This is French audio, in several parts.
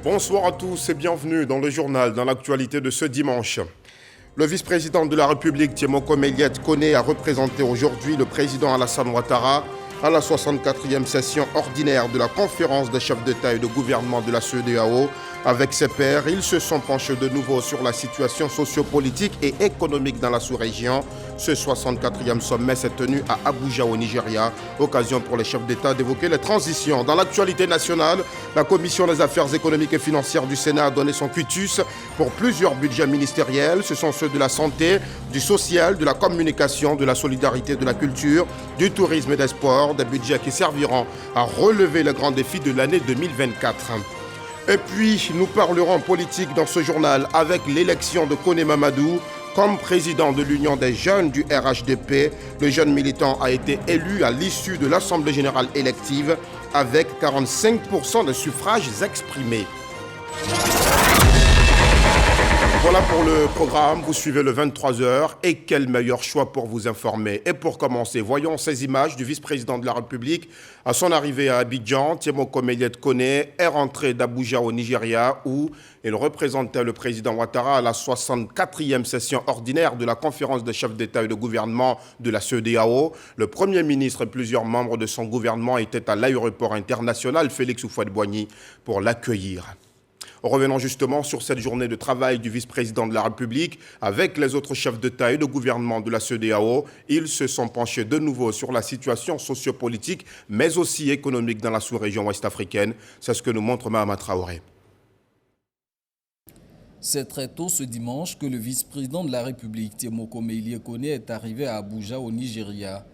Bonsoir à tous et bienvenue dans le journal, dans l'actualité de ce dimanche. Le vice-président de la République, Tiemoko Meiliet Kone, a représenté aujourd'hui le président Alassane Ouattara à la 64e session ordinaire de la conférence des chefs d'État et de gouvernement de la CEDEAO. Avec ses pairs, ils se sont penchés de nouveau sur la situation sociopolitique et économique dans la sous-région. Ce 64e sommet s'est tenu à Abuja au Nigeria, occasion pour les chefs d'État d'évoquer les transitions. Dans l'actualité nationale, la Commission des affaires économiques et financières du Sénat a donné son quitus pour plusieurs budgets ministériels. Ce sont ceux de la santé, du social, de la communication, de la solidarité, de la culture, du tourisme et des sports, des budgets qui serviront à relever les grands défis de l'année 2024. Et puis, nous parlerons politique dans ce journal avec l'élection de Kone Mamadou comme président de l'Union des jeunes du RHDP. Le jeune militant a été élu à l'issue de l'Assemblée générale élective avec 45% des suffrages exprimés. Voilà pour le programme, vous suivez le 23h et quel meilleur choix pour vous informer. Et pour commencer, voyons ces images du vice-président de la République. À son arrivée à Abidjan, Tiemoko Meiliet Kone est rentré d'Abuja au Nigeria où il représentait le président Ouattara à la 64e session ordinaire de la conférence des chefs d'État et de gouvernement de la CEDEAO. Le Premier ministre et plusieurs membres de son gouvernement étaient à l'aéroport international Félix Houphouët-Boigny pour l'accueillir. Revenons justement sur cette journée de travail du vice-président de la République avec les autres chefs d'État et de gouvernement de la CEDEAO. Ils se sont penchés de nouveau sur la situation sociopolitique, mais aussi économique dans la sous-région ouest-africaine. C'est ce que nous montre Mahama Traoré. C'est très tôt ce dimanche que le vice-président de la République, Tiemoko Meiliet Kone, est arrivé à Abuja au Nigeria.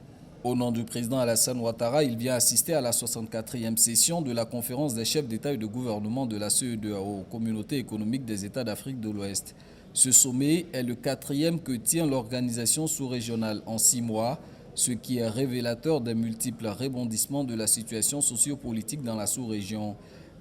Au nom du président Alassane Ouattara, il vient assister à la 64e session de la conférence des chefs d'État et de gouvernement de la CEDEAO, Communauté économique des États d'Afrique de l'Ouest. Ce sommet est le 4e que tient l'organisation sous-régionale en 6 mois, ce qui est révélateur des multiples rebondissements de la situation sociopolitique dans la sous-région.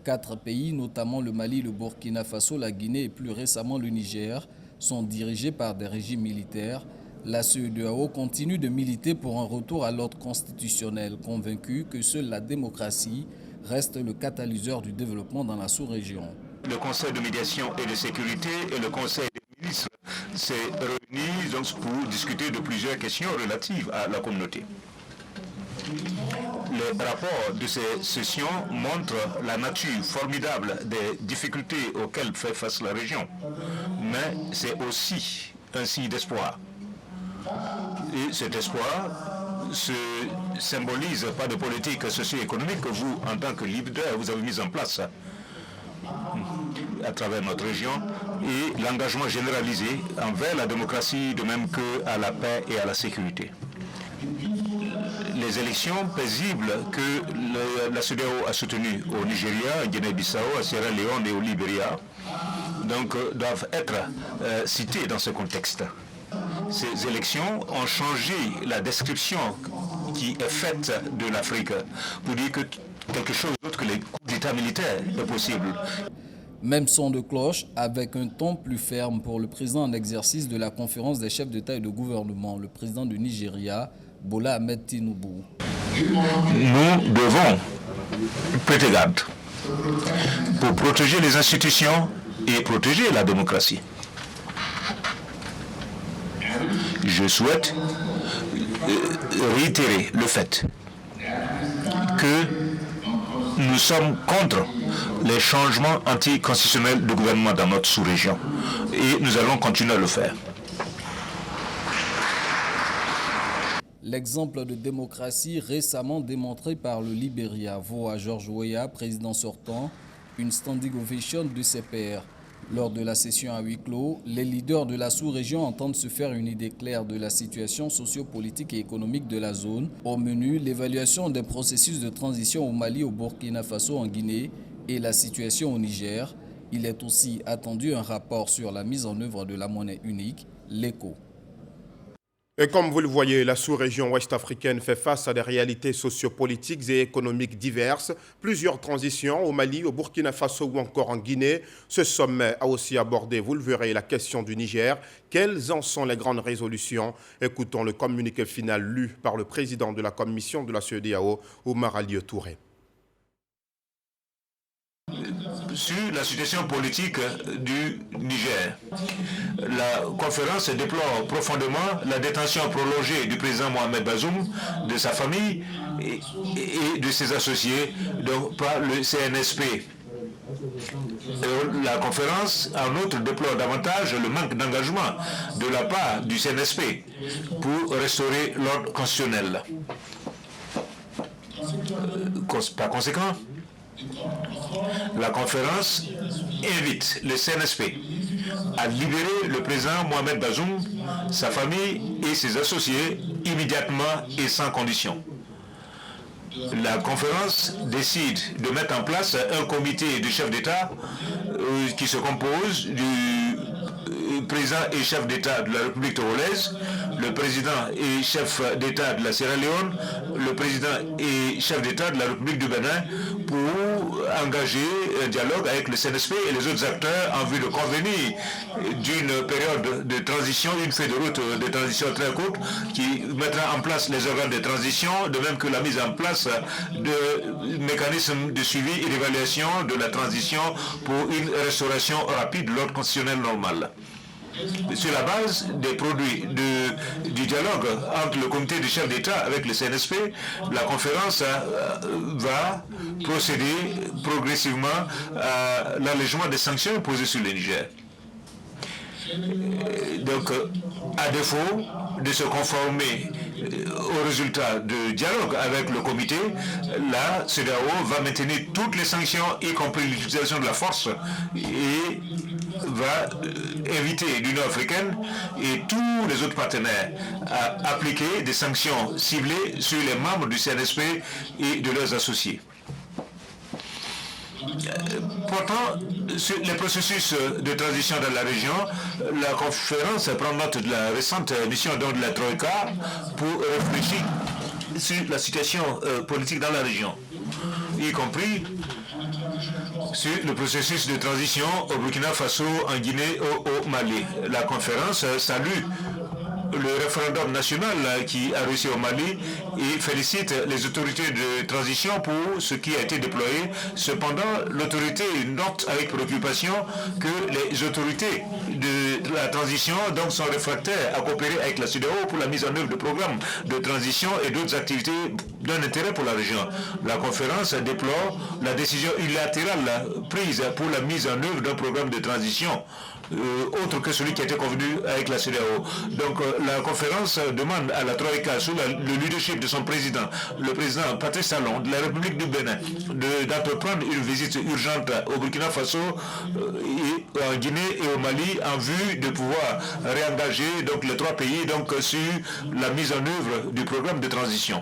4 pays, notamment le Mali, le Burkina Faso, la Guinée et plus récemment le Niger, sont dirigés par des régimes militaires. La CEDEAO continue de militer pour un retour à l'ordre constitutionnel, convaincue que seule la démocratie reste le catalyseur du développement dans la sous-région. Le Conseil de médiation et de sécurité et le Conseil des ministres s'est réunis donc pour discuter de plusieurs questions relatives à la communauté. Les rapports de ces sessions montrent la nature formidable des difficultés auxquelles fait face la région, mais c'est aussi un signe d'espoir. Et cet espoir se symbolise par des politiques socio-économiques que vous, en tant que leader, vous avez mises en place à travers notre région et l'engagement généralisé envers la démocratie, de même qu'à la paix et à la sécurité. Les élections paisibles que la CEDEAO a soutenues au Nigeria, en Guinée-Bissau, à Sierra Leone et au Libéria, donc, doivent être citées dans ce contexte. Ces élections ont changé la description qui est faite de l'Afrique pour dire que quelque chose d'autre que les coups d'État militaires est possible. Même son de cloche avec un ton plus ferme pour le président en exercice de la conférence des chefs d'État et de gouvernement, le président du Nigeria, Bola Ahmed Tinubu. Nous devons prêter garde pour protéger les institutions et protéger la démocratie. Je souhaite réitérer le fait que nous sommes contre les changements anticonstitutionnels de gouvernement dans notre sous-région et nous allons continuer à le faire. L'exemple de démocratie récemment démontré par le Libéria vaut à George Weah, président sortant, une standing ovation de ses pairs. Lors de la session à huis clos, les leaders de la sous-région entendent se faire une idée claire de la situation sociopolitique et économique de la zone. Au menu, l'évaluation des processus de transition au Mali, au Burkina Faso, en Guinée et la situation au Niger. Il est aussi attendu un rapport sur la mise en œuvre de la monnaie unique, l'ECO. Et comme vous le voyez, la sous-région ouest-africaine fait face à des réalités sociopolitiques et économiques diverses. Plusieurs transitions au Mali, au Burkina Faso ou encore en Guinée. Ce sommet a aussi abordé, vous le verrez, la question du Niger. Quelles en sont les grandes résolutions? Écoutons le communiqué final lu par le président de la commission de la CEDEAO, Oumar Alieu Touré. sur la situation politique du Niger. La conférence déplore profondément la détention prolongée du président Mohamed Bazoum, de sa famille et de ses associés donc par le CNSP. La conférence, en outre, déplore davantage le manque d'engagement de la part du CNSP pour restaurer l'ordre constitutionnel. Par conséquent, la conférence invite le CNSP à libérer le président Mohamed Bazoum, sa famille et ses associés immédiatement et sans condition. La conférence décide de mettre en place un comité de chefs d'État qui se compose du président et chef d'État de la République togolaise, le président et chef d'État de la Sierra Leone, le président et chef d'État de la République du Bénin pour engager un dialogue avec le CNSP et les autres acteurs en vue de convenir d'une période de transition, une feuille de route de transition très courte qui mettra en place les organes de transition, de même que la mise en place de mécanismes de suivi et d'évaluation de la transition pour une restauration rapide de l'ordre constitutionnel normal. Sur la base des produits du dialogue entre le comité des chefs d'État avec le CNSP, la conférence va procéder progressivement à l'allègement des sanctions posées sur le Niger. Donc, à défaut de se conformer au résultat du dialogue avec le comité, la CEDEAO va maintenir toutes les sanctions, y compris l'utilisation de la force, et va inviter l'Union africaine et tous les autres partenaires à appliquer des sanctions ciblées sur les membres du CNSP et de leurs associés. Pourtant, sur les processus de transition dans la région, la conférence prend note de la récente mission de la Troïka pour réfléchir sur la situation politique dans la région, y compris sur le processus de transition au Burkina Faso, en Guinée, au Mali. La conférence salue le référendum national qui a réussi au Mali et félicite les autorités de transition pour ce qui a été déployé. Cependant, l'autorité note avec préoccupation que les autorités de la transition donc sont réfractaires à coopérer avec la CEDEAO pour la mise en œuvre de programmes de transition et d'autres activités d'un intérêt pour la région. La conférence déplore la décision unilatérale prise pour la mise en œuvre d'un programme de transition autre que celui qui a été convenu avec la CEDEAO. Donc la conférence demande à la Troïka, sous le leadership de son président, le président Patrice Talon de la République du Bénin, d'entreprendre une visite urgente au Burkina Faso, et en Guinée et au Mali en vue de pouvoir réengager donc, les trois pays donc, sur la mise en œuvre du programme de transition.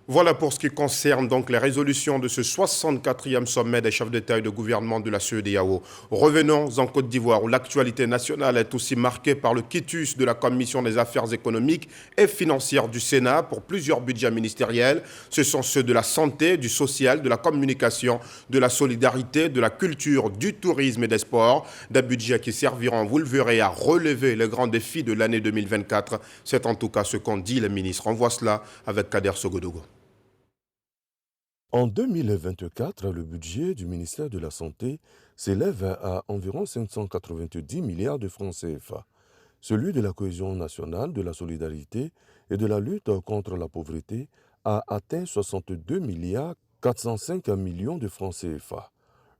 Voilà pour ce qui concerne donc les résolutions de ce 64e sommet des chefs d'État et de gouvernement de la CEDEAO. Revenons en Côte d'Ivoire où l'actualité nationale est aussi marquée par le quitus de la Commission des affaires économiques et financières du Sénat pour plusieurs budgets ministériels. Ce sont ceux de la santé, du social, de la communication, de la solidarité, de la culture, du tourisme et des sports. Des budgets qui serviront, vous le verrez, à relever les grands défis de l'année 2024. C'est en tout cas ce qu'ont dit les ministres. On voit cela avec Kader Sogodogo. En 2024, le budget du ministère de la Santé s'élève à environ 590 milliards de francs CFA. Celui de la cohésion nationale, de la solidarité et de la lutte contre la pauvreté a atteint 62 milliards 405 millions de francs CFA.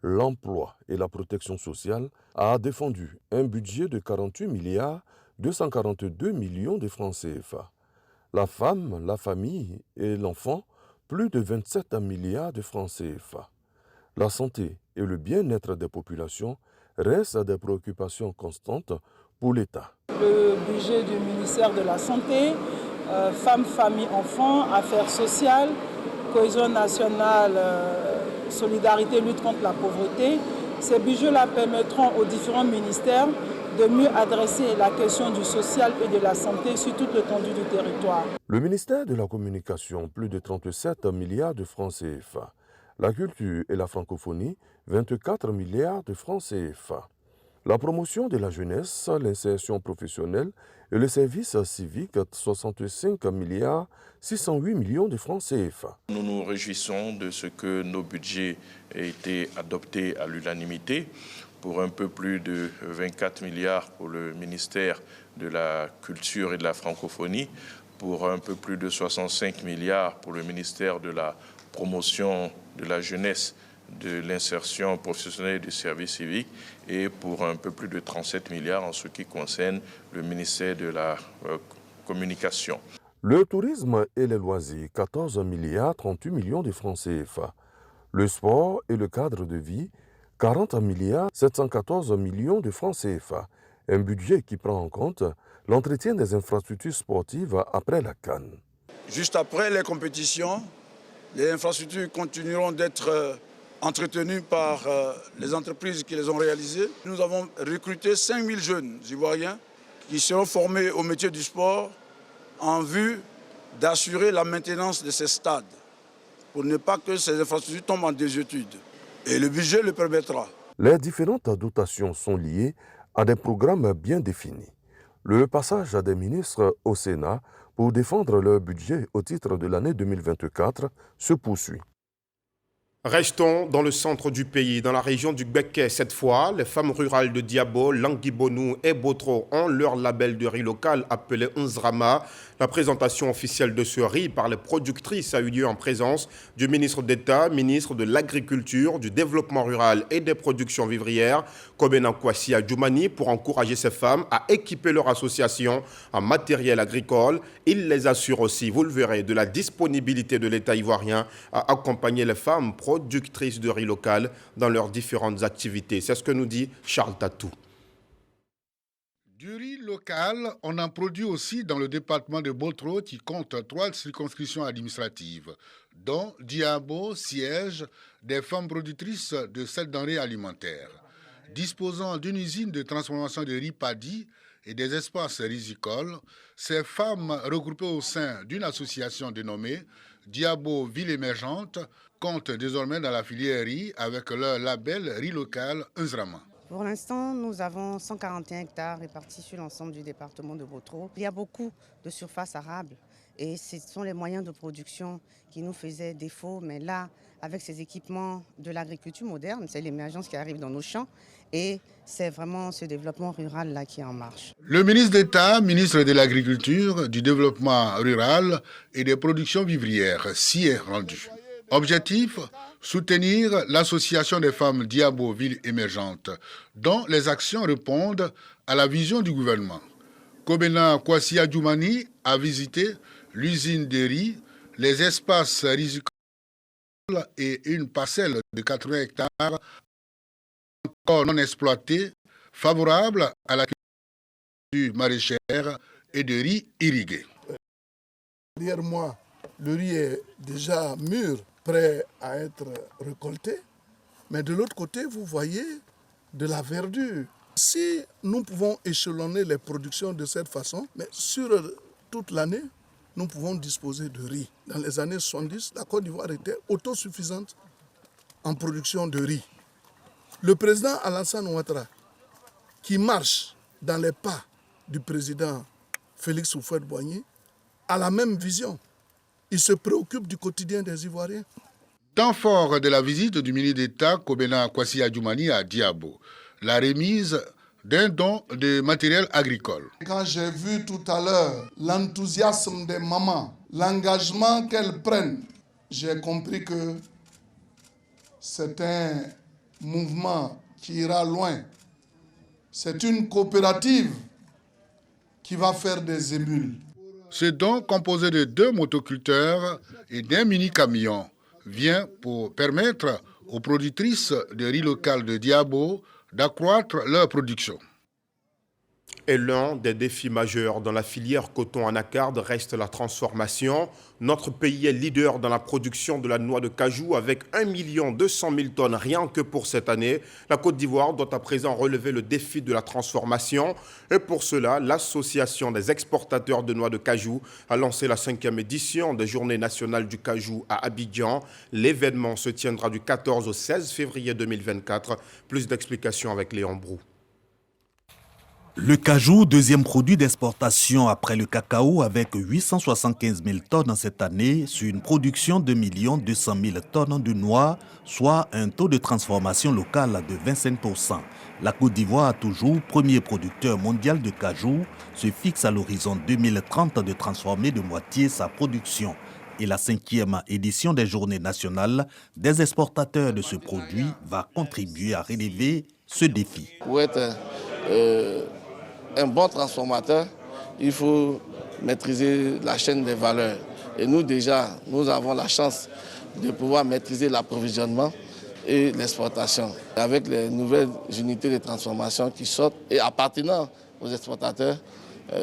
L'emploi et la protection sociale a défendu un budget de 48 milliards 242 millions de francs CFA. La femme, la famille et l'enfant, plus de 27 milliards de francs CFA. La santé et le bien-être des populations restent des préoccupations constantes pour l'État. Le budget du ministère de la Santé, femmes, familles, enfants, affaires sociales, cohésion nationale, solidarité, lutte contre la pauvreté, ces budgets-là permettront aux différents ministères de mieux adresser la question du social et de la santé sur toute l'étendue du territoire. Le ministère de la Communication, plus de 37 milliards de francs CFA. La culture et la francophonie, 24 milliards de francs CFA. La promotion de la jeunesse, l'insertion professionnelle et le service civique, 65 milliards 608 millions de francs CFA. Nous nous réjouissons de ce que nos budgets aient été adoptés à l'unanimité pour un peu plus de 24 milliards pour le ministère de la Culture et de la Francophonie, pour un peu plus de 65 milliards pour le ministère de la Promotion de la Jeunesse, de l'insertion professionnelle et du service civique, et pour un peu plus de 37 milliards en ce qui concerne le ministère de la Communication. Le tourisme et les loisirs, 14 milliards 38 millions de francs CFA. Le sport et le cadre de vie, 40 milliards 714 millions de francs CFA. Un budget qui prend en compte l'entretien des infrastructures sportives après la CAN. Juste après les compétitions, les infrastructures continueront d'être entretenues par les entreprises qui les ont réalisées. Nous avons recruté 5000 jeunes Ivoiriens qui seront formés au métier du sport en vue d'assurer la maintenance de ces stades pour ne pas que ces infrastructures tombent en désuétude. Et le budget le permettra. Les différentes dotations sont liées à des programmes bien définis. Le passage des ministres au Sénat pour défendre leur budget au titre de l'année 2024 se poursuit. Restons dans le centre du pays, dans la région du Gbeke. Cette fois, les femmes rurales de Diabo, Languibonou et Botro ont leur label de riz local appelé Nzrama. La présentation officielle de ce riz par les productrices a eu lieu en présence du ministre d'État, ministre de l'Agriculture, du Développement rural et des productions vivrières, Kobena Kwasi Adjoumani, pour encourager ces femmes à équiper leur association en matériel agricole. Il les assure aussi, vous le verrez, de la disponibilité de l'État ivoirien à accompagner les femmes productrices de riz local dans leurs différentes activités. C'est ce que nous dit Charles Tatou. Du riz local, on en produit aussi dans le département de Botro qui compte 3 circonscriptions administratives, dont Diabo, siège des femmes productrices de cette denrée alimentaire. Disposant d'une usine de transformation de riz paddy et des espaces rizicoles, ces femmes regroupées au sein d'une association dénommée Diabo Ville Émergente comptent désormais dans la filière riz avec leur label riz local Nzrama. Pour l'instant, nous avons 141 hectares répartis sur l'ensemble du département de Botro. Il y a beaucoup de surface arable et ce sont les moyens de production qui nous faisaient défaut. Mais là, avec ces équipements de l'agriculture moderne, c'est l'émergence qui arrive dans nos champs et c'est vraiment ce développement rural-là qui est en marche. Le ministre d'État, ministre de l'Agriculture, du Développement rural et des productions vivrières s'y est rendu. Objectif, soutenir l'association des femmes Diabo Ville Émergente, dont les actions répondent à la vision du gouvernement. Kobena Kwasi Adjoumani a visité l'usine de riz, les espaces rizicoles et une parcelle de 80 hectares encore non exploitée, favorable à la culture maraîchère et de riz irrigué. Derrière moi, le riz est déjà mûr, prêt à être récolté. Mais de l'autre côté, vous voyez de la verdure. Si nous pouvons échelonner les productions de cette façon, mais sur toute l'année, nous pouvons disposer de riz. Dans les années 70, la Côte d'Ivoire était autosuffisante en production de riz. Le président Alassane Ouattara, qui marche dans les pas du président Félix Houphouët-Boigny, a la même vision. Il se préoccupe du quotidien des Ivoiriens. Temps fort de la visite du ministre d'État Kobena Kwasi Adjoumani à Diabo, la remise d'un don de matériel agricole. Quand j'ai vu tout à l'heure l'enthousiasme des mamans, l'engagement qu'elles prennent, j'ai compris que c'est un mouvement qui ira loin. C'est une coopérative qui va faire des émules. Ce don, composé de 2 motoculteurs et d'un mini-camion, vient pour permettre aux productrices de riz local de Diabo d'accroître leur production. Et l'un des défis majeurs dans la filière coton anacarde reste la transformation. Notre pays est leader dans la production de la noix de cajou avec 1 200 000 tonnes rien que pour cette année. La Côte d'Ivoire doit à présent relever le défi de la transformation. Et pour cela, l'Association des exportateurs de noix de cajou a lancé la 5e édition des Journées nationales du cajou à Abidjan. L'événement se tiendra du 14 au 16 février 2024. Plus d'explications avec Léon Brou. Le cajou, deuxième produit d'exportation après le cacao, avec 875 000 tonnes cette année sur une production de 1 200 000 tonnes de noix, soit un taux de transformation locale de 25%. La Côte d'Ivoire, toujours premier producteur mondial de cajou, se fixe à l'horizon 2030 de transformer de moitié sa production. Et la 5e édition des Journées nationales des exportateurs de ce produit va contribuer à relever ce défi. Pour être un bon transformateur, il faut maîtriser la chaîne des valeurs. Et nous déjà, nous avons la chance de pouvoir maîtriser l'approvisionnement et l'exportation. Avec les nouvelles unités de transformation qui sortent et appartenant aux exportateurs,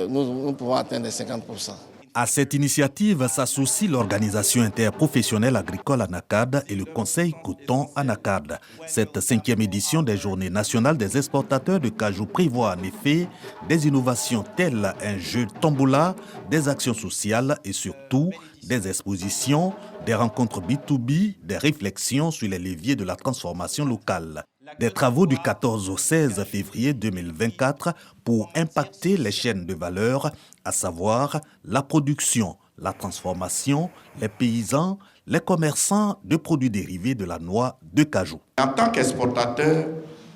nous pouvons atteindre les 50%. À cette initiative s'associe l'organisation interprofessionnelle agricole ANACAD et le conseil coton ANACAD. Cette 5e édition des Journées nationales des exportateurs de cajou prévoit en effet des innovations telles un jeu tombola, des actions sociales et surtout des expositions, des rencontres B2B, des réflexions sur les leviers de la transformation locale. Des travaux du 14 au 16 février 2024 pour impacter les chaînes de valeur, à savoir la production, la transformation, les paysans, les commerçants de produits dérivés de la noix de cajou. En tant qu'exportateur,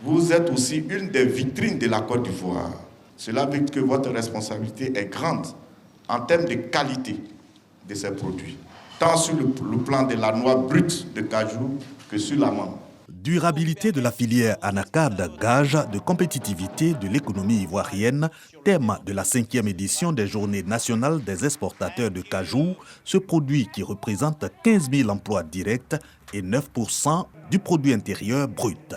vous êtes aussi une des vitrines de la Côte d'Ivoire. Cela veut dire que votre responsabilité est grande en termes de qualité de ces produits, tant sur le plan de la noix brute de cajou que sur l'amande. Durabilité de la filière ANACAD, gage de compétitivité de l'économie ivoirienne, thème de la 5e édition des Journées nationales des exportateurs de cajou, ce produit qui représente 15 000 emplois directs et 9% du produit intérieur brut.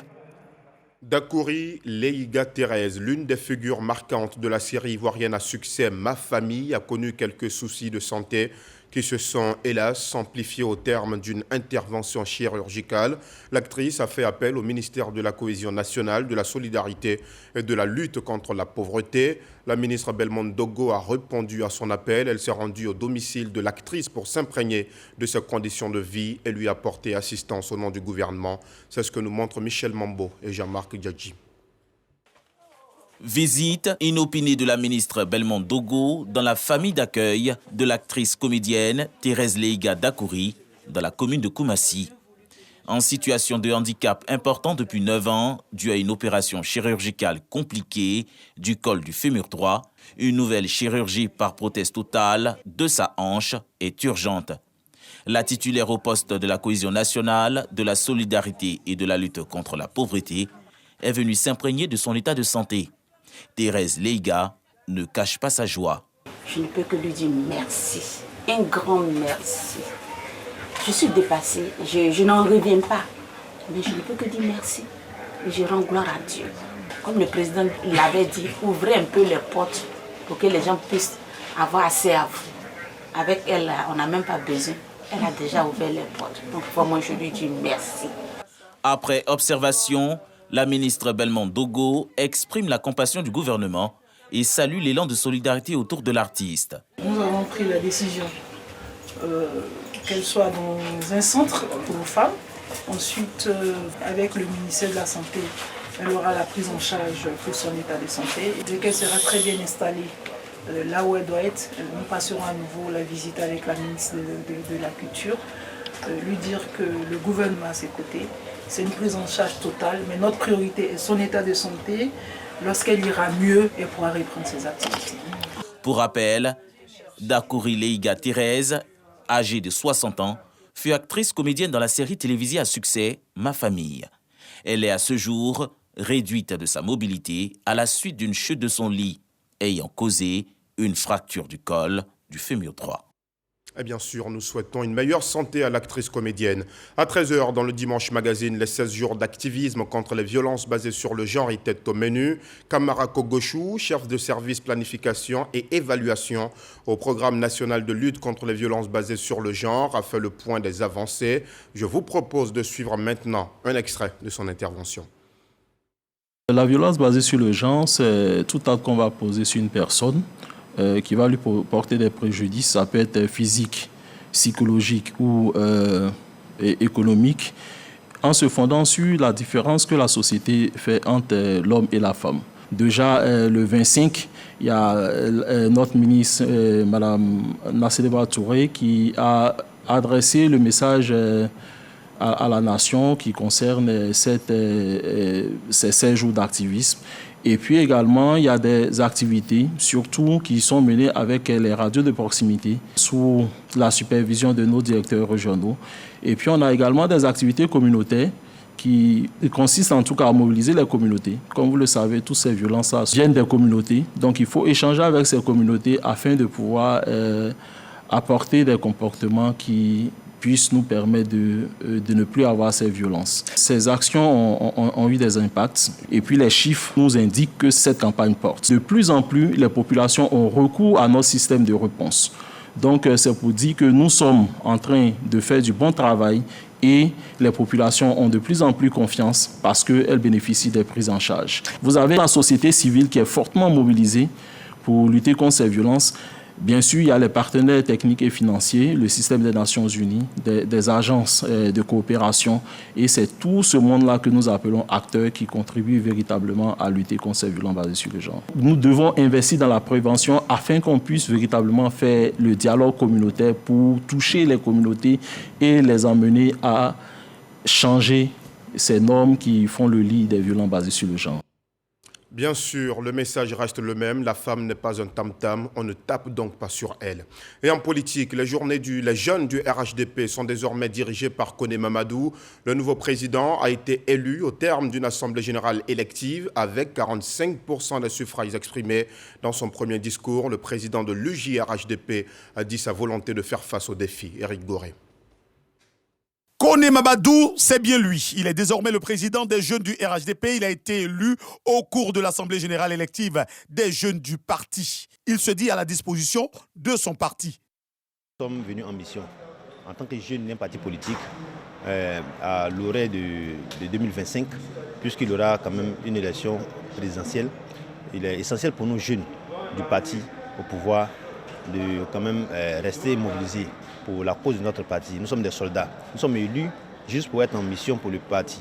Dakouri Leiga Thérèse, l'une des figures marquantes de la série ivoirienne à succès Ma Famille, a connu quelques soucis de santé qui se sont, hélas, amplifiés au terme d'une intervention chirurgicale. L'actrice a fait appel au ministère de la Cohésion nationale, de la Solidarité et de la lutte contre la pauvreté. La ministre Belmondo Dogo a répondu à son appel. Elle s'est rendue au domicile de l'actrice pour s'imprégner de ses conditions de vie et lui apporter assistance au nom du gouvernement. C'est ce que nous montrent Michel Mambo et Jean-Marc Djadji. Visite inopinée de la ministre Belmondo Dogo dans la famille d'accueil de l'actrice comédienne Thérèse Leiga Dakouri dans la commune de Koumassi. En situation de handicap important depuis 9 ans, dû à une opération chirurgicale compliquée du col du fémur droit, une nouvelle chirurgie par prothèse totale de sa hanche est urgente. La titulaire au poste de la cohésion nationale, de la solidarité et de la lutte contre la pauvreté est venue s'imprégner de son état de santé. Thérèse Leiga ne cache pas sa joie. Je ne peux que lui dire merci, un grand merci. Je suis dépassée, je n'en reviens pas, mais je ne peux que dire merci. Et je rends gloire à Dieu. Comme le président l'avait dit, ouvrez un peu les portes pour que les gens puissent avoir accès à vous. Avec elle, on n'a même pas besoin. Elle a déjà ouvert les portes. Donc moi, je lui dis merci. Après observation, la ministre Belmondo Dogo exprime la compassion du gouvernement et salue l'élan de solidarité autour de l'artiste. Nous avons pris la décision qu'elle soit dans un centre pour femmes. Ensuite, avec le ministère de la Santé, elle aura la prise en charge pour son état de santé. Dès qu'elle sera très bien installée là où elle doit être, nous passerons à nouveau la visite avec la ministre de la Culture, lui dire que le gouvernement est à ses côtés. C'est une prise en charge totale, mais notre priorité est son état de santé. Lorsqu'elle ira mieux, elle pourra reprendre ses activités. Pour rappel, Dakouri Leiga Thérèse, âgée de 60 ans, fut actrice comédienne dans la série télévisée à succès Ma Famille. Elle est à ce jour réduite de sa mobilité à la suite d'une chute de son lit, ayant causé une fracture du col du fémur droit. Et bien sûr, nous souhaitons une meilleure santé à l'actrice comédienne. À 13h, dans le Dimanche Magazine, les 16 jours d'activisme contre les violences basées sur le genre étaient au menu. Kamara Kogochou, chef de service planification et évaluation au programme national de lutte contre les violences basées sur le genre, a fait le point des avancées. Je vous propose de suivre maintenant un extrait de son intervention. La violence basée sur le genre, c'est tout acte qu'on va poser sur une personne qui va lui porter des préjudices. Ça peut être physique, psychologique ou économique, en se fondant sur la différence que la société fait entre l'homme et la femme. Déjà, le 25, il y a notre ministre, Mme Nassedeba Touré, qui a adressé le message à la nation qui concerne ces 16 jours d'activisme. Et puis également, il y a des activités, surtout qui sont menées avec les radios de proximité, sous la supervision de nos directeurs régionaux. Et puis on a également des activités communautaires qui consistent en tout cas à mobiliser les communautés. Comme vous le savez, toutes ces violences viennent des communautés. Donc il faut échanger avec ces communautés afin de pouvoir apporter des comportements qui puissent nous permettre de ne plus avoir ces violences. Ces actions ont eu des impacts et puis les chiffres nous indiquent que cette campagne porte. De plus en plus, les populations ont recours à notre système de réponse. Donc c'est pour dire que nous sommes en train de faire du bon travail et les populations ont de plus en plus confiance parce qu'elles bénéficient des prises en charge. Vous avez la société civile qui est fortement mobilisée pour lutter contre ces violences. Bien sûr, il y a les partenaires techniques et financiers, le système des Nations Unies, des agences de coopération. Et c'est tout ce monde-là que nous appelons acteurs qui contribuent véritablement à lutter contre ces violences basées sur le genre. Nous devons investir dans la prévention afin qu'on puisse véritablement faire le dialogue communautaire pour toucher les communautés et les emmener à changer ces normes qui font le lit des violences basées sur le genre. Bien sûr, le message reste le même. La femme n'est pas un tam-tam. On ne tape donc pas sur elle. Et en politique, les jeunes du RHDP sont désormais dirigés par Koné Mamadou. Le nouveau président a été élu au terme d'une assemblée générale élective avec 45% des suffrages exprimés. Dans son premier discours, le président de l'UJRHDP a dit sa volonté de faire face aux défis. Éric Goré. Koné Mamadou, c'est bien lui. Il est désormais le président des jeunes du RHDP. Il a été élu au cours de l'Assemblée générale élective des jeunes du parti. Il se dit à la disposition de son parti. Nous sommes venus en mission en tant que jeune d'un parti politique à l'orée de 2025, puisqu'il y aura quand même une élection présidentielle. Il est essentiel pour nous jeunes du parti au pouvoir de quand même rester mobilisés pour la cause de notre parti. Nous sommes des soldats. Nous sommes élus juste pour être en mission pour le parti.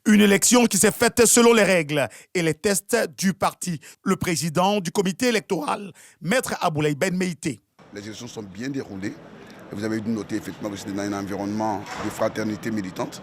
Une élection qui s'est faite selon les règles et les tests du parti. Le président du comité électoral, Maître Aboulaye Ben Meïté. Les élections sont bien déroulées. Vous avez dû noter effectivement que c'était dans un environnement de fraternité militante.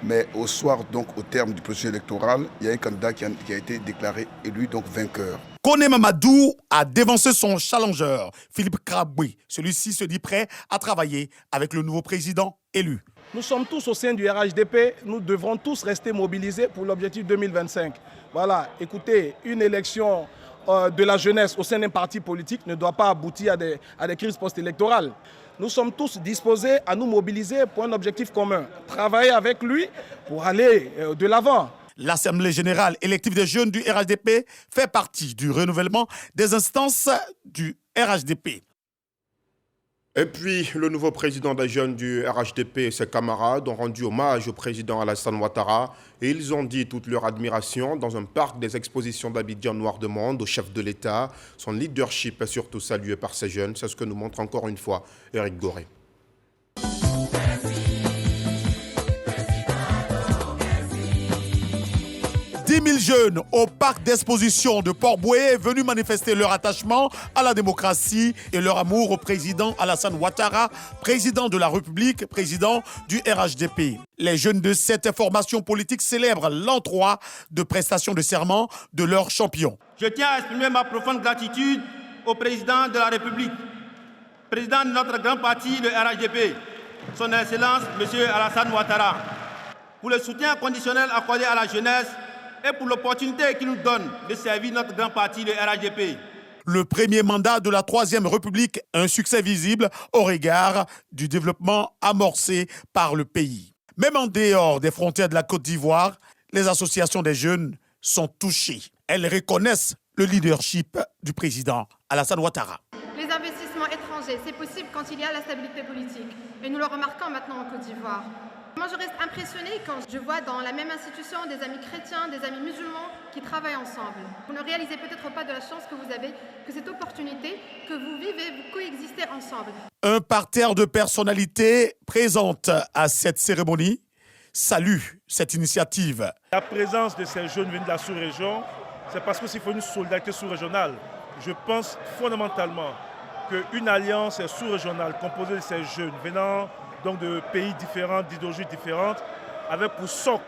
Mais au soir, donc au terme du processus électoral, il y a un candidat qui a été déclaré élu, donc vainqueur. Koné Mamadou a dévancé son challenger, Philippe Kraboué. Celui-ci se dit prêt à travailler avec le nouveau président élu. Nous sommes tous au sein du RHDP, nous devrons tous rester mobilisés pour l'objectif 2025. Voilà, écoutez, une élection de la jeunesse au sein d'un parti politique ne doit pas aboutir à des crises post-électorales. Nous sommes tous disposés à nous mobiliser pour un objectif commun, travailler avec lui pour aller de l'avant. L'Assemblée générale élective des jeunes du RHDP fait partie du renouvellement des instances du RHDP. Et puis, le nouveau président des jeunes du RHDP et ses camarades ont rendu hommage au président Alassane Ouattara et ils ont dit toute leur admiration dans un parc des expositions d'Abidjan Noir de Monde au chef de l'État. Son leadership est surtout salué par ces jeunes. C'est ce que nous montre encore une fois Éric Goré. 10 000 jeunes au parc d'exposition de Port-Boué venus manifester leur attachement à la démocratie et leur amour au président Alassane Ouattara, président de la République, président du RHDP. Les jeunes de cette formation politique célèbrent l'an 3 de prestation de serment de leur champion. Je tiens à exprimer ma profonde gratitude au président de la République, président de notre grand parti, le RHDP, son Excellence, M. Alassane Ouattara, pour le soutien conditionnel accordé à la jeunesse et pour l'opportunité qu'il nous donne de servir notre grand parti, le RHDP. Le premier mandat de la Troisième République, un succès visible au regard du développement amorcé par le pays. Même en dehors des frontières de la Côte d'Ivoire, les associations des jeunes sont touchées. Elles reconnaissent le leadership du président Alassane Ouattara. Les investissements étrangers, c'est possible quand il y a la stabilité politique. Et nous le remarquons maintenant en Côte d'Ivoire. Moi, je reste impressionnée quand je vois dans la même institution des amis chrétiens, des amis musulmans qui travaillent ensemble. Vous ne réalisez peut-être pas de la chance que vous avez, que cette opportunité, que vous vivez, vous coexistez ensemble. Un parterre de personnalités présentes à cette cérémonie salue cette initiative. La présence de ces jeunes venus de la sous-région, c'est parce que s'il faut une solidarité sous-régionale. Je pense fondamentalement qu'une alliance sous-régionale composée de ces jeunes venant donc de pays différents, d'idéologies différentes, avec pour socle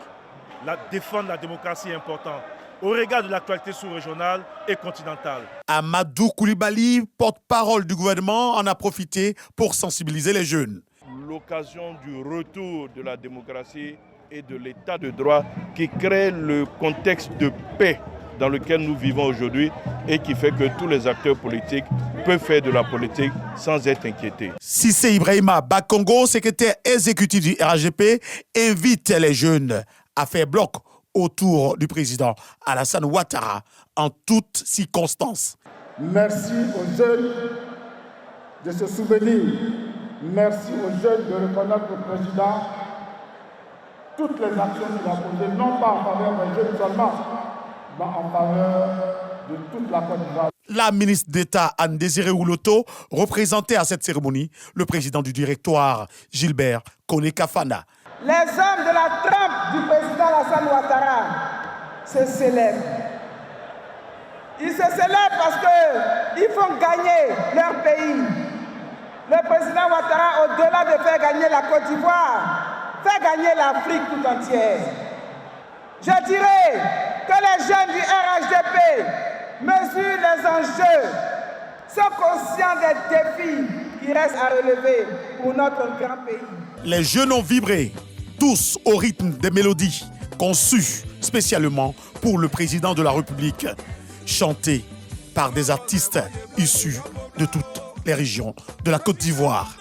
la défendre la démocratie est important au regard de l'actualité sous-régionale et continentale. Amadou Koulibaly, porte-parole du gouvernement, en a profité pour sensibiliser les jeunes. L'occasion du retour de la démocratie et de l'état de droit qui crée le contexte de paix dans lequel nous vivons aujourd'hui et qui fait que tous les acteurs politiques peuvent faire de la politique sans être inquiétés. Cissé Ibrahima Bakongo, secrétaire exécutif du RHDP, invite les jeunes à faire bloc autour du président Alassane Ouattara en toutes circonstances. Merci aux jeunes de se souvenir. Merci aux jeunes de reconnaître le président toutes les actions qu'il a posées, non pas en faveur des jeunes seulement, mais en faveur de toute la Côte d'Ivoire. La ministre d'État Anne-Désirée Ouloto représentait à cette cérémonie le président du directoire, Gilbert Koné-Kafana. Les hommes de la trempe du président Alassane Ouattara se célèbrent. Ils se célèbrent parce qu'ils font gagner leur pays. Le président Ouattara, au-delà de faire gagner la Côte d'Ivoire, fait gagner l'Afrique tout entière. Je dirais que les jeunes du RHDP mesurent les enjeux, sont conscients des défis qui restent à relever pour notre grand pays. Les jeunes ont vibré, tous au rythme des mélodies conçues spécialement pour le président de la République, chantées par des artistes issus de toutes les régions de la Côte d'Ivoire.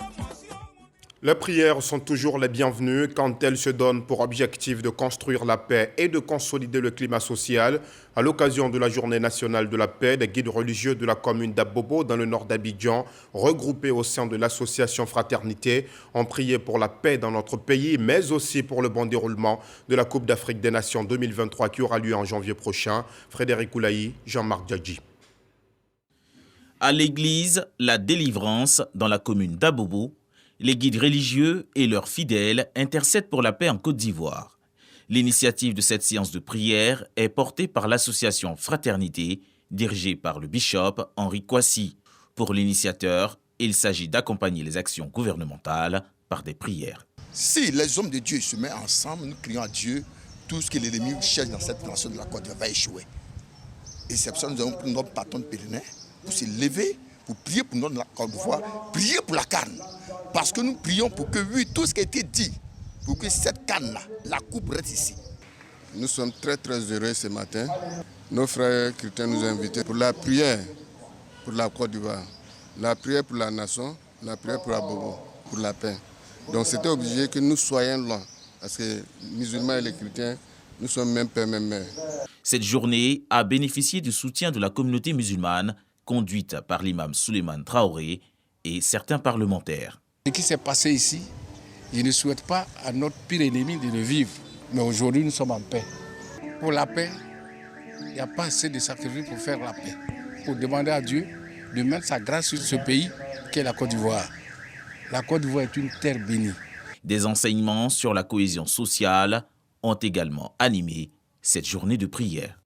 Les prières sont toujours les bienvenues quand elles se donnent pour objectif de construire la paix et de consolider le climat social. À l'occasion de la Journée nationale de la paix, les guides religieux de la commune d'Abobo, dans le nord d'Abidjan, regroupés au sein de l'association Fraternité, ont prié pour la paix dans notre pays, mais aussi pour le bon déroulement de la Coupe d'Afrique des Nations 2023 qui aura lieu en janvier prochain. Frédéric Oulaï, Jean-Marc Djadji. À l'église La Délivrance, dans la commune d'Abobo, les guides religieux et leurs fidèles intercèdent pour la paix en Côte d'Ivoire. L'initiative de cette séance de prière est portée par l'association Fraternité, dirigée par le bishop Henri Kouassi. Pour l'initiateur, il s'agit d'accompagner les actions gouvernementales par des prières. Si les hommes de Dieu se mettent ensemble, nous crions à Dieu, tout ce que l'ennemi cherche dans cette nation de la Côte d'Ivoire va échouer. Et c'est pour ça que nous avons pris notre bâton de pèlerin pour se lever, pour prier pour notre Côte d'Ivoire, prier pour la canne. Parce que nous prions pour que, oui, tout ce qui a été dit, pour que cette canne-là, la coupe reste ici. Nous sommes très heureux ce matin. Nos frères chrétiens nous ont invités pour la prière pour la Côte d'Ivoire, la prière pour la nation, la prière pour Abobo, pour la paix. Donc c'était obligé que nous soyons loin, parce que les musulmans et les chrétiens, nous sommes même père, même mère. Cette journée a bénéficié du soutien de la communauté musulmane, conduite par l'imam Souleymane Traoré et certains parlementaires. Ce qui s'est passé ici, je ne souhaite pas à notre pire ennemi de le vivre. Mais aujourd'hui, nous sommes en paix. Pour la paix, il n'y a pas assez de sacrifices pour faire la paix. Pour demander à Dieu de mettre sa grâce sur ce pays qu'est la Côte d'Ivoire. La Côte d'Ivoire est une terre bénie. Des enseignements sur la cohésion sociale ont également animé cette journée de prière.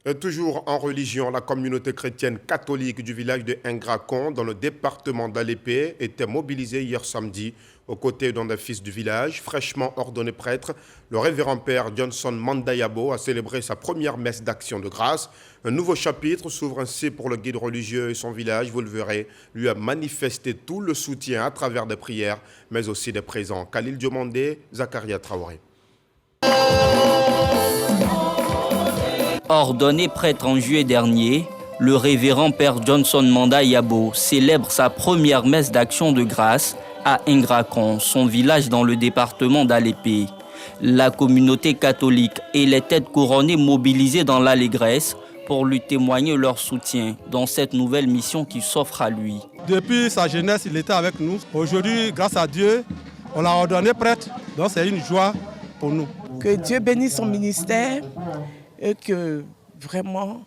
Et toujours en religion, la communauté chrétienne catholique du village de Ingracon, dans le département d'Alépé, était mobilisée hier samedi aux côtés d'un des fils du village, fraîchement ordonné prêtre. Le révérend père Johnson Mandayabo a célébré sa première messe d'action de grâce. Un nouveau chapitre s'ouvre ainsi pour le guide religieux et son village, vous le verrez, lui a manifesté tout le soutien à travers des prières, mais aussi des présents. Khalil Diomandé, Zakaria Traoré. Ordonné prêtre en juillet dernier, le révérend père Johnson Mandayabo célèbre sa première messe d'action de grâce à Ingracon, son village dans le département d'Alépé. La communauté catholique et les têtes couronnées mobilisées dans l'allégresse pour lui témoigner leur soutien dans cette nouvelle mission qui s'offre à lui. Depuis sa jeunesse, il était avec nous. Aujourd'hui, grâce à Dieu, on l'a ordonné prêtre, donc c'est une joie pour nous. Que Dieu bénisse son ministère et que vraiment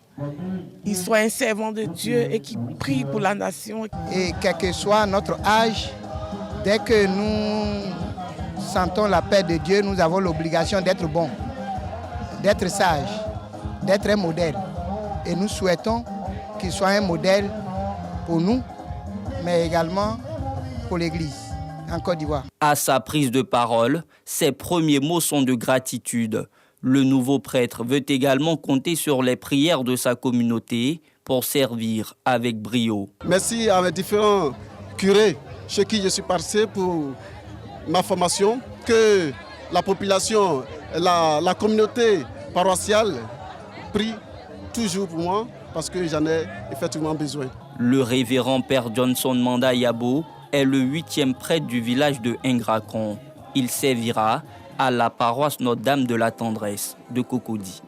il soit un servant de Dieu et qu'il prie pour la nation. Et quel que soit notre âge, dès que nous sentons la paix de Dieu, nous avons l'obligation d'être bons, d'être sages, d'être un modèle. et nous souhaitons qu'il soit un modèle pour nous, mais également pour l'Église en Côte d'Ivoire. À sa prise de parole, ses premiers mots sont de gratitude. Le nouveau prêtre veut également compter sur les prières de sa communauté pour servir avec brio. Merci à mes différents curés chez qui je suis passé pour ma formation, que la population, la communauté paroissiale prie toujours pour moi parce que j'en ai effectivement besoin. Le révérend Père Johnson Manda Yabo est le 8e prêtre du village de Ngracon. Il servira à la paroisse Notre-Dame de la Tendresse de Cocody.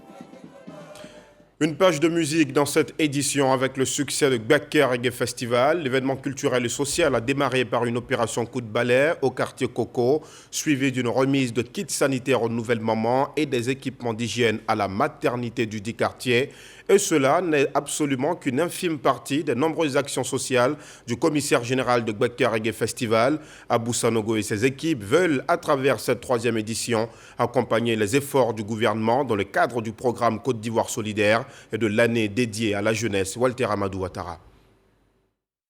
Une page de musique dans cette édition avec le succès de Gbeke Reggae Festival. L'événement culturel et social a démarré par une opération coup de balai au quartier Coco, suivi d'une remise de kits sanitaires aux nouvelles mamans et des équipements d'hygiène à la maternité du dit quartier. Et cela n'est absolument qu'une infime partie des nombreuses actions sociales du commissaire général de Gbeke Reggae Festival. Abou Sanogo et ses équipes veulent, à travers cette 3e édition, accompagner les efforts du gouvernement dans le cadre du programme Côte d'Ivoire solidaire et de l'année dédiée à la jeunesse. Walter Amadou Ouattara.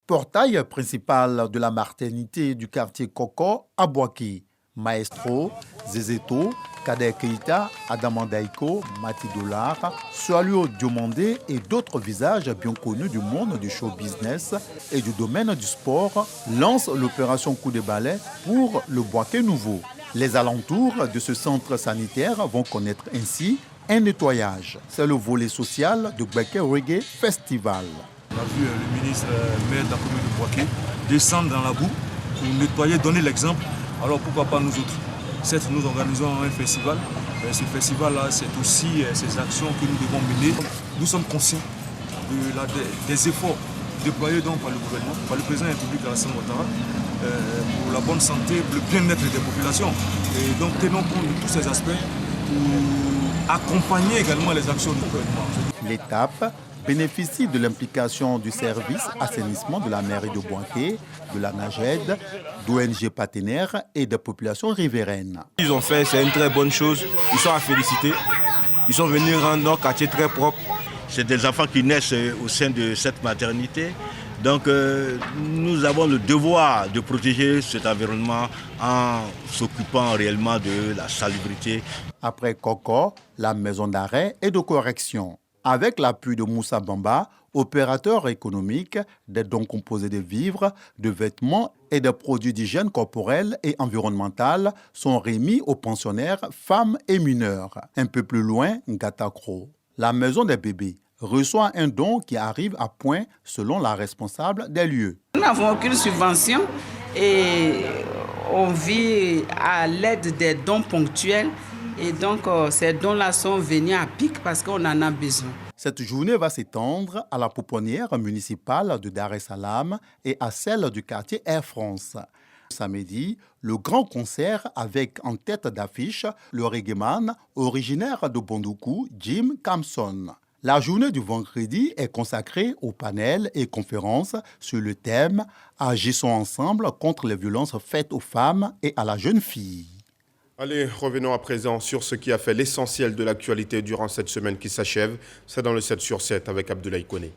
Portail principal de la maternité du quartier Coco à Boaké. Maestro, Zézéto, Kader Keita, Adama Daiko, Mati Dollar, Soalio Diomandé et d'autres visages bien connus du monde du show business et du domaine du sport lancent l'opération coup de balai pour le Boaké nouveau. Les alentours de ce centre sanitaire vont connaître ainsi un nettoyage. C'est le volet social de Gbeke Reggae Festival. On a vu le ministre maire de la commune de Boaké descendre dans la boue pour nettoyer, donner l'exemple. Alors pourquoi pas nous autres? Certes, nous organisons un festival, mais ce festival-là, c'est aussi ces actions que nous devons mener. Nous sommes conscients des efforts déployés donc par le gouvernement, par le président de la République Alassane Ouattara, pour la bonne santé, pour le bien-être des populations. Et donc tenons compte de tous ces aspects pour accompagner également les actions du gouvernement. L'étape bénéficie de l'implication du service assainissement de la mairie de Boaké, de la NAGED, d'ONG partenaires et de populations riveraines. Ils ont fait, c'est une très bonne chose. Ils sont à féliciter. Ils sont venus rendre notre quartier très propre. C'est des enfants qui naissent au sein de cette maternité. Donc nous avons le devoir de protéger cet environnement en s'occupant réellement de la salubrité. Après Coco, la maison d'arrêt et de correction. Avec l'appui de Moussa Bamba, opérateur économique, des dons composés de vivres, de vêtements et de produits d'hygiène corporelle et environnementale sont remis aux pensionnaires, femmes et mineurs. Un peu plus loin, Ngatakro. La maison des bébés reçoit un don qui arrive à point selon la responsable des lieux. Nous n'avons aucune subvention et on vit à l'aide des dons ponctuels. Et donc, ces dons-là sont venus à pic parce qu'on en a besoin. Cette journée va s'étendre à la pouponnière municipale de Dar es Salaam et à celle du quartier Air France. Samedi, le grand concert avec en tête d'affiche le reggaeman originaire de Bondoukou, Jim Kamson. La journée du vendredi est consacrée aux panels et conférences sur le thème « Agissons ensemble contre les violences faites aux femmes et à la jeune fille ». Allez, revenons à présent sur ce qui a fait l'essentiel de l'actualité durant cette semaine qui s'achève. C'est dans le 7 sur 7 avec Abdoulaye Koné.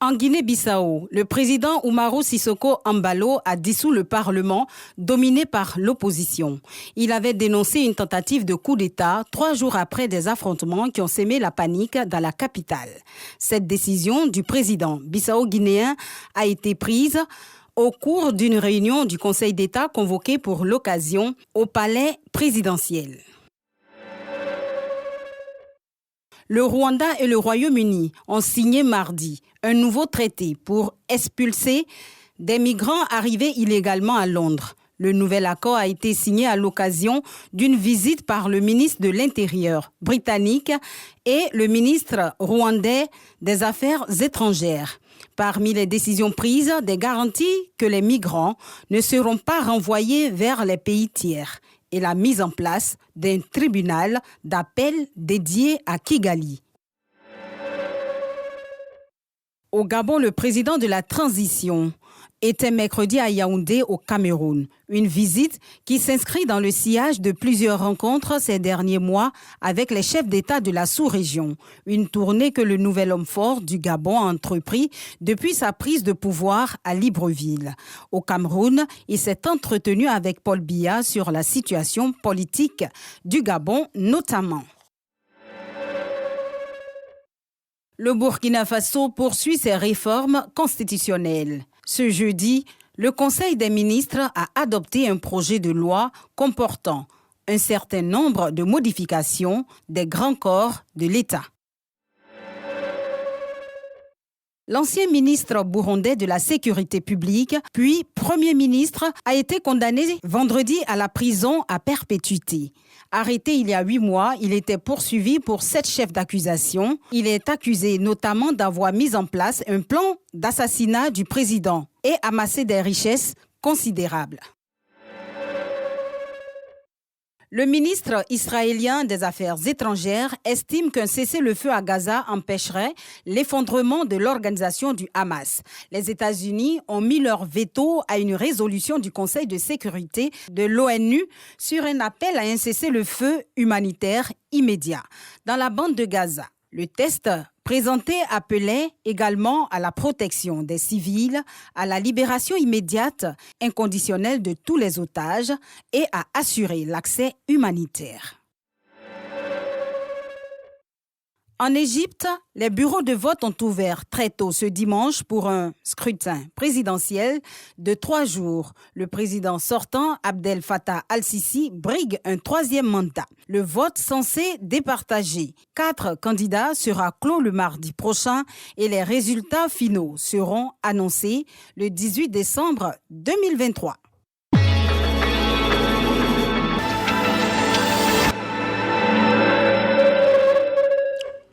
En Guinée-Bissau, le président Umaru Sissoko Embalo a dissous le Parlement, dominé par l'opposition. Il avait dénoncé une tentative de coup d'État 3 jours après des affrontements qui ont sémé la panique dans la capitale. Cette décision du président bissau-guinéen a été prise au cours d'une réunion du Conseil d'État convoquée pour l'occasion au palais présidentiel. Le Rwanda et le Royaume-Uni ont signé mardi un nouveau traité pour expulser des migrants arrivés illégalement à Londres. Le nouvel accord a été signé à l'occasion d'une visite par le ministre de l'Intérieur britannique et le ministre rwandais des Affaires étrangères. Parmi les décisions prises, des garanties que les migrants ne seront pas renvoyés vers les pays tiers et la mise en place d'un tribunal d'appel dédié à Kigali. Au Gabon, le président de la transition était mercredi à Yaoundé, au Cameroun. Une visite qui s'inscrit dans le sillage de plusieurs rencontres ces derniers mois avec les chefs d'État de la sous-région. Une tournée que le nouvel homme fort du Gabon a entrepris depuis sa prise de pouvoir à Libreville. Au Cameroun, il s'est entretenu avec Paul Biya sur la situation politique du Gabon notamment. Le Burkina Faso poursuit ses réformes constitutionnelles. Ce jeudi, le Conseil des ministres a adopté un projet de loi comportant un certain nombre de modifications des grands corps de l'État. L'ancien ministre burundais de la Sécurité publique, puis Premier ministre, a été condamné vendredi à la prison à perpétuité. Arrêté il y a 8 mois, il était poursuivi pour 7 chefs d'accusation. Il est accusé notamment d'avoir mis en place un plan d'assassinat du président et amassé des richesses considérables. Le ministre israélien des Affaires étrangères estime qu'un cessez-le-feu à Gaza empêcherait l'effondrement de l'organisation du Hamas. Les États-Unis ont mis leur veto à une résolution du Conseil de sécurité de l'ONU sur un appel à un cessez-le-feu humanitaire immédiat dans la bande de Gaza. Le texte présenté appelait également à la protection des civils, à la libération immédiate, inconditionnelle de tous les otages et à assurer l'accès humanitaire. En Égypte, les bureaux de vote ont ouvert très tôt ce dimanche pour un scrutin présidentiel de 3 jours. Le président sortant, Abdel Fattah al-Sisi, brigue un 3e mandat. Le vote censé départager 4 candidats sera clos le mardi prochain et les résultats finaux seront annoncés le 18 décembre 2023.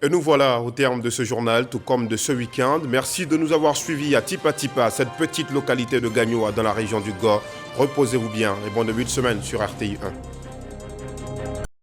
Et nous voilà au terme de ce journal, tout comme de ce week-end. Merci de nous avoir suivis à Tipa Tipa, cette petite localité de Gagnoa dans la région du Gor. Reposez-vous bien et bon début de semaine sur RTI 1.